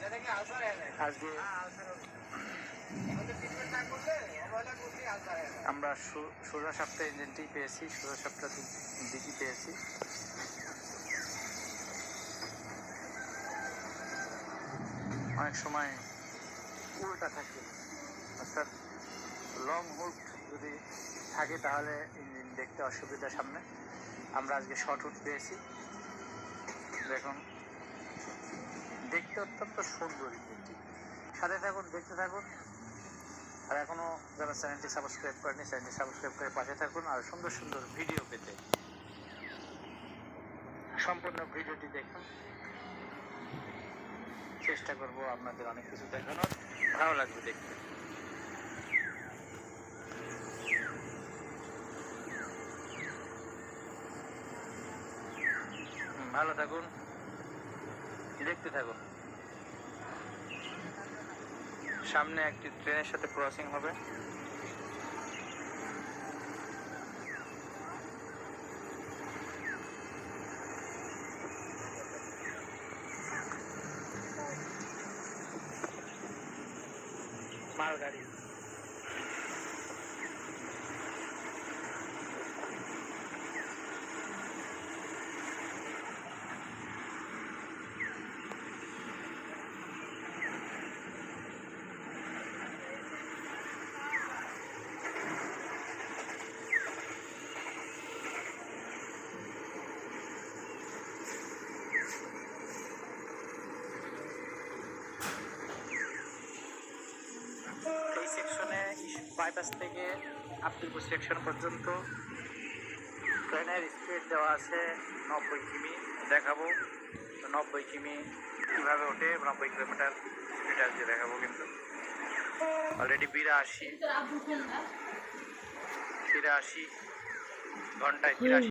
আজকে আমরা সোজা সাপটা ইঞ্জিনটি পেয়েছি, সোজা সাপটা দিকই পেয়েছি। অনেক সময় উল্টা থাকে, অর্থাৎ লং হুড যদি থাকে তাহলে ইঞ্জিন দেখতে অসুবিধা সামনে। আমরা আজকে শর্ট হুড পেয়েছি। দেখুন, দেখতে অত্যন্ত সুন্দর ইঞ্জিনটি। সাথে থাকুন, দেখতে থাকুন। আর এখনও যারা চ্যানেলটি সাবস্ক্রাইব করেনি, চ্যানেলটি সাবস্ক্রাইব করে পাশে থাকুন। আর সুন্দর সুন্দর ভিডিও পেতে সম্পূর্ণ ভিডিওটি দেখুন। চেষ্টা করব আপনাদের অনেক কিছু দেখানোর, ভালো লাগবে দেখতে। ভালো থাকুন, দেখতে থাকুন। সামনে একটি ট্রেনের সাথে ক্রসিং হবে। মালগাড়ি সেকশনে বাইপাস থেকে আব্দুলপুর সেকশন পর্যন্ত ট্রেনের স্পিড দেওয়া আছে 90 কিমি। দেখাবো 90 কিমি কীভাবে ওঠে, 90 কিলোমিটার স্পিড আজকে দেখাবো। কিন্তু অলরেডি 82 ঘন্টায় 83